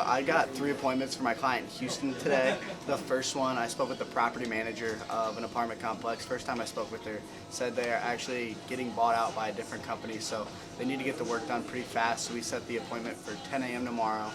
I got 3 appointments for my client in Houston today. The first one, I spoke with the property manager of an apartment complex. First time I spoke with her, said they are actually getting bought out by a different company, so they need to get the work done pretty fast. So we set the appointment for 10 a.m. tomorrow.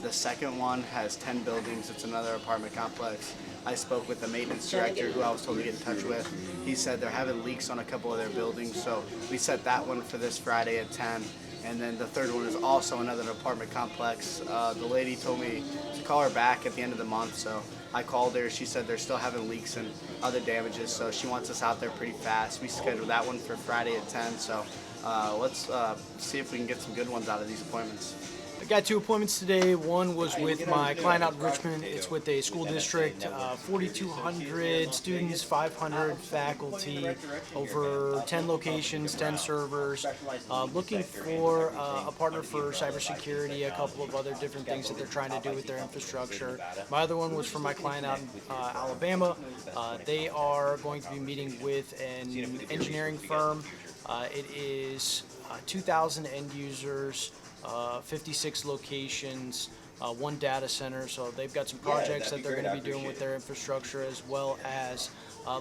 The second one has 10 buildings. It's another apartment complex. I spoke with the maintenance director who I was told to get in touch with. He said they're having leaks on a couple of their buildings, so we set that one for this Friday at 10. And then the third one is also another apartment complex. The lady told me to call her back at the end of the month, so I called her. She said they're still having leaks and other damages, so she wants us out there pretty fast. We scheduled that one for Friday at 10, so let's see if we can get some good ones out of these appointments. I got 2 appointments today. One was with my client out in Richmond. It's with a school district, 4,200 students, 500 faculty, over 10 locations, 10 servers, looking for a partner for cybersecurity, a couple of other different things that they're trying to do with their infrastructure. My other one was for my client out in Alabama. They are going to be meeting with an engineering firm. It is 2,000 end users, 56 locations, 1 data center, so they've got some projects that they're going to be doing with their infrastructure, as well as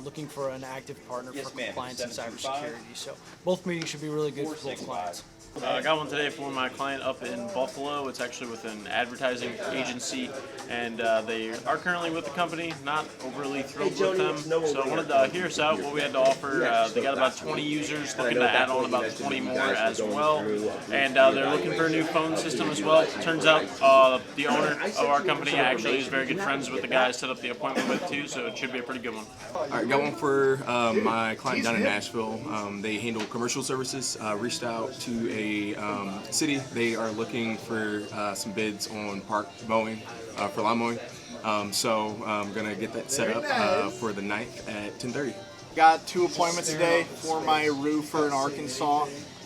looking for an active partner for compliance and cybersecurity. So both meetings should be really good for both clients. I got one today for my client up in Buffalo. It's actually with an advertising agency, and they are currently with the company, not overly thrilled with them. So I wanted to hear us out, what we had to offer. They got about 20 users, looking to add on about 20 more as well. And they're looking for a new phone system as well. Turns out the owner of our company actually is very good friends with the guy I set up the appointment with too, so it should be a pretty good one. All right, got one for my client down in Nashville. They handle commercial services. Reached out to a city. They are looking for some bids on park mowing, for lawn mowing. So I'm going to get that set up for the 9th at 10:30. Got 2 appointments today for my roofer in Arkansas.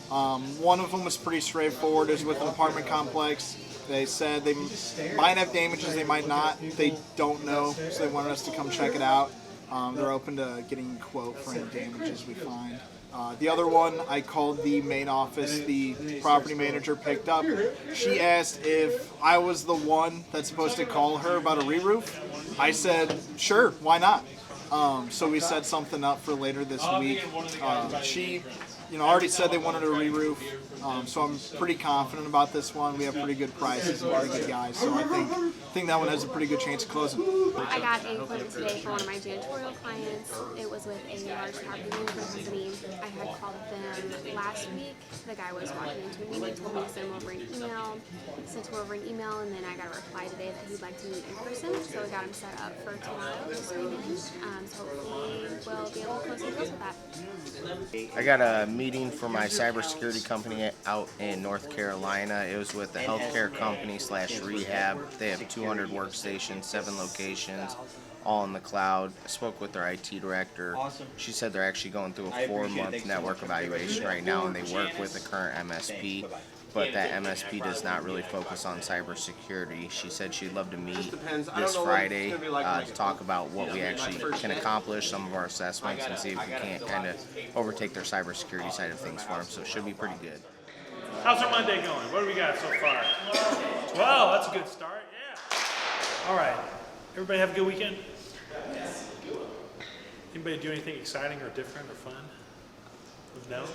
One of them was pretty straightforward. It was with an apartment complex. They said they might have damages, they might not. They don't know, so they wanted us to come check it out. They're open to getting a quote for any damages we find. The other one, I called the main office. The property manager picked up. She asked if I was the one that's supposed to call her about a re-roof. I said, sure, why not? So we set something up for later this week. She already said they wanted a re-roof, so I'm pretty confident about this one. We have pretty good prices and pretty good guys, so I think that one has a pretty good chance of closing. I got a appointment today for one of my janitorial clients. It was with a large property management company. I had called them last week. The guy was walking into a meeting, told me to send him over an email. Sent him over an email, and then I got a reply today that he'd like to meet in person, so we got him set up for tomorrow this weekend. So hopefully we'll be able to close some deals with that. I got a meeting for my cybersecurity company out in North Carolina. It was with a healthcare company / rehab. They have 200 workstations, 7 locations, all in the cloud. I spoke with their IT director. She said they're actually going through a 4-month network evaluation right now, and they work with the current MSP. But that MSP does not really focus on cybersecurity. She said she'd love to meet this Friday to talk about what we actually can accomplish, some of our assessments, and see if we can't kind of overtake their cybersecurity side of things for them. So it should be pretty good. How's our Monday going? What do we got so far? 12. That's a good start. Yeah. All right. Everybody have a good weekend? Yes. Anybody do anything exciting or different or fun? No?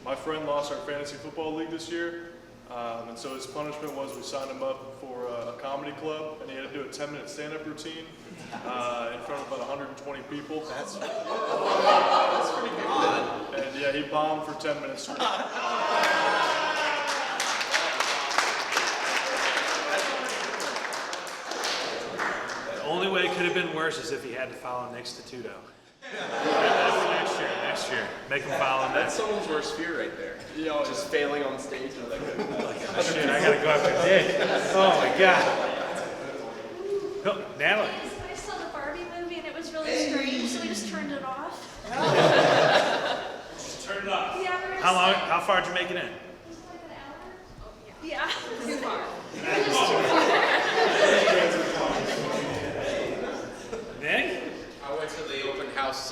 My friend lost our fantasy football league this year, and so his punishment was we signed him up for a comedy club, and he had to do a 10-minute stand-up routine in front of about 120 people. That's pretty good. And yeah, he bombed for 10 minutes straight. The only way it could have been worse is if he had to follow next to Tudo. Next year. Make him follow that. That's someone's worst fear right there. Just failing on stage. Shit, I gotta go after Dick. Oh my god. Oh, Natalie. I saw the Barbie movie and it was really strange, so we just turned it off. Turn it off. Yeah, How far did you make it in? Like an hour? Yeah. Too far. Nick? I went to the open house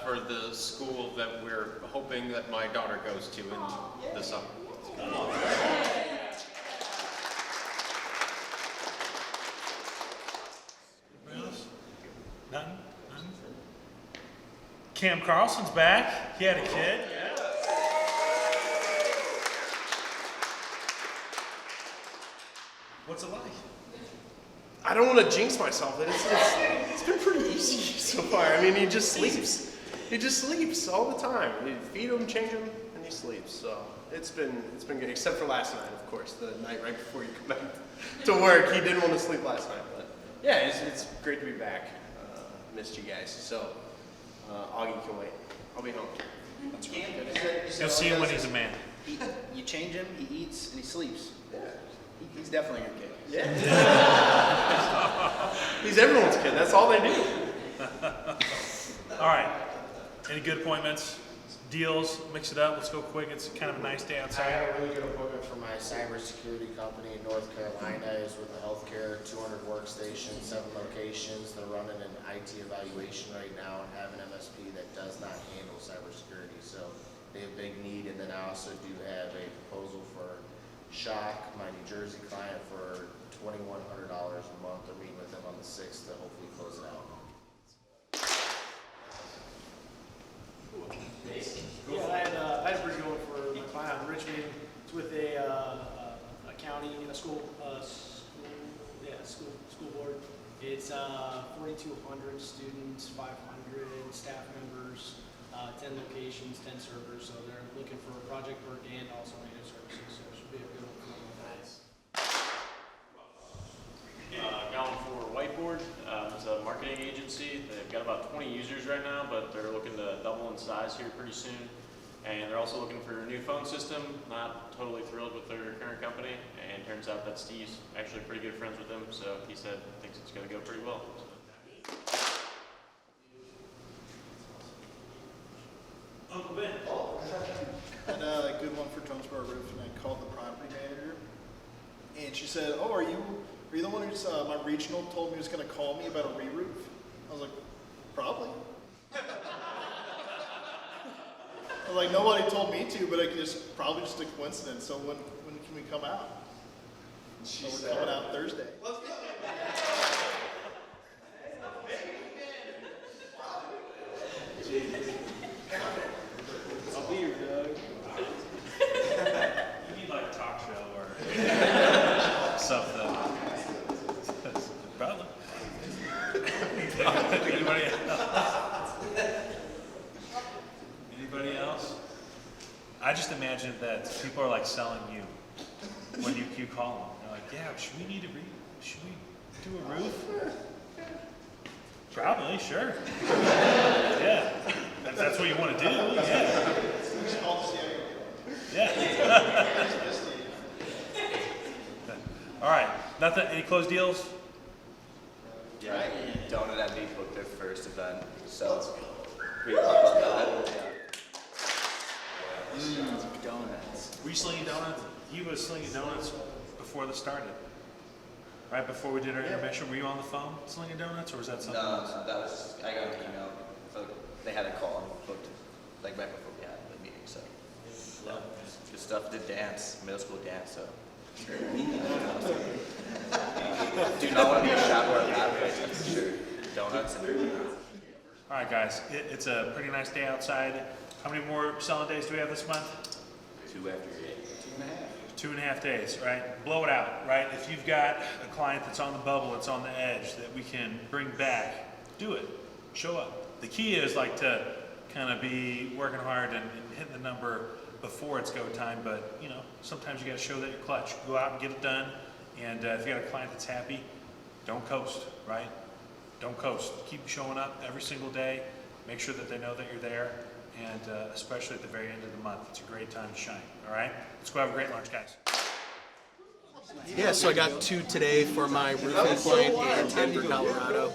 for the school that we're hoping that my daughter goes to in the summer. Cam Carlson's back. He had a kid. Yeah. What's it like? I don't want to jinx myself, but it's been pretty easy so far. I mean, he just sleeps. He just sleeps all the time. You feed him, change him, and he sleeps. So it's been good, except for last night, of course, the night right before you come back to work. He didn't want to sleep last night, but yeah, it's great to be back. Missed you guys. So Augie can wait. I'll be home. You'll see him when he's a man. You change him, he eats, and he sleeps. Yeah. He's definitely your kid. Yeah. He's everyone's kid. That's all they do. All right. Any good appointments? Deals? Mix it up. Let's go quick. It's kind of a nice day I outside. got a really good appointment for my cybersecurity company in North Carolina. Is with the healthcare, 200 workstations, 7 locations. They're running an IT evaluation right now and have an MSP that does not handle cybersecurity. So they have a big need. And then I also do have a proposal for Shock, my New Jersey client, for $2,100 a month. They're meeting with them on the 6th to hopefully close it out. Yeah, I had a pretty good one for my client out in Richmond. It's with a county, school board. It's 4,200 students, 500 staff members, 10 locations, 10 servers. So they're looking for project work and also managed services. So it should be a good one for them. Going for Whiteboard. It's a marketing agency. They've got about 20 users right now, but they're looking to double in size here pretty soon. And they're also looking for a new phone system. Not totally thrilled with their current company. And turns out that Steve's actually pretty good friends with them, so he said thinks it's going to go pretty well. Uncle Ben. I had a good one for Jonesboro Roof, and I called the property manager, and she said, "Oh, are you the one who's my regional told me was going to call me about a re-roof?" I was like, "Probably." I was like, "Nobody told me to, but probably just a coincidence. So when can we come out?" So we're coming out Thursday. Let's go. I'll be your Doug. You need like a talk show or something. Probably. Anybody else? Anybody else? I just imagine that people are like selling you when you call them. They're like, yeah, should we do a roof? Probably, sure. Yeah. If that's what you want to do, yeah. Yeah. All right. Nothing. Any closed deals? Yeah. Donut at me booked their first event, so we talked about that. Donuts. Were you slinging donuts? He was slinging donuts before this started. Right before we did our intermission, were you on the phone slinging donuts, or was that something else? No, that was I got an email. So they had a call and booked like right before we had the meeting. So good stuff. Did dance, middle school dance. So do not want to be a shot or a bad place, that's for sure. Donuts and. All right, guys. It's a pretty nice day outside. How many more selling days do we have this month? 2 after 8. 2.5 days, right? Blow it out, right? If you've got a client that's on the bubble, that's on the edge, that we can bring back, do it. Show up. The key is like to kind of be working hard and hitting the number before it's go time, but you know, sometimes you got to show that you're clutch. Go out and get it done, and if you got a client that's happy, don't coast, right? Don't coast. Keep showing up every single day. Make sure that they know that you're there, and especially at the very end of the month. It's a great time to shine, all right? Let's go have a great lunch, guys. Yeah, so I got 2 today for my roofing client in Denver, Colorado.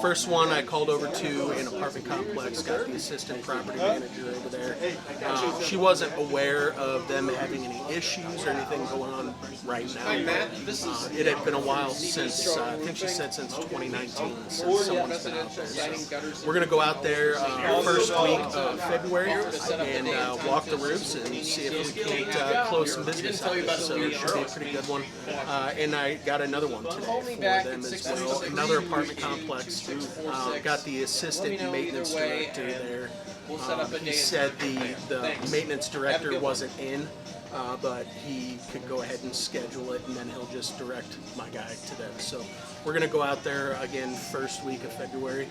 First one I called over to an apartment complex, got the assistant property manager over there. She wasn't aware of them having any issues or anything going on right now. It had been a while since, I think she said since 2019, since someone's been out there. So we're going to go out there first week of February and walk the roofs and see if we can't close some business out there. So it should be a pretty good had one, and I got another one today for them as well. Another apartment complex. Got the assistant maintenance director there. He said the maintenance director wasn't in, but he could go ahead and schedule it, and then he'll just direct my guy to them. So we're going to go out there again first week of February,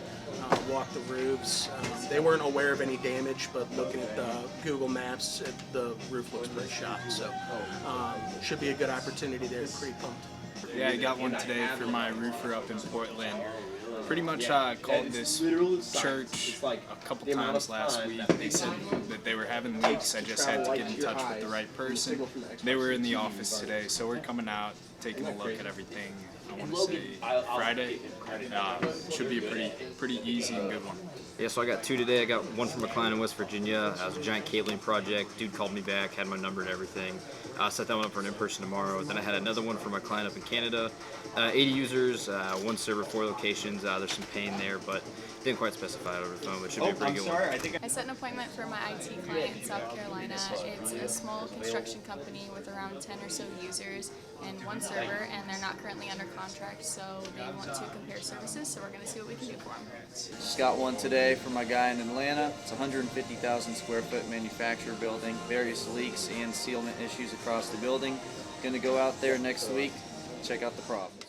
walk the roofs. They weren't aware of any damage, but looking at the Google Maps, the roof looks pretty shot. So should be a good opportunity there. Pretty pumped. Yeah, I got one today for my roofer up in Portland. Pretty much called this church a couple times last week. They said that they were having leaks. I just had to get in touch with the right person. They were in the office today, so we're coming out, taking a look at everything. I want to say Friday. Should be a pretty easy and good one. Yeah, so I got two today. I got one from a client in West Virginia. It was a giant cabling project. Dude called me back, had my number and everything. Set that one up for an in-person tomorrow. Then I had another one from a client up in Canada. 80 users, one server, 4 locations. There's some pain there, but didn't quite specify it over the phone, but it should be a pretty good one. I set an appointment for my IT client in South Carolina. It's a small construction company with around 10 or so users and 1 server, and they're not currently under contract, so they want to compare services, so we're going to see what we can do for them. Just got one today for my guy in Atlanta. It's a 150,000 square foot manufacturer building, various leaks and sealant issues across the building. Going to go out there next week, check out the problems.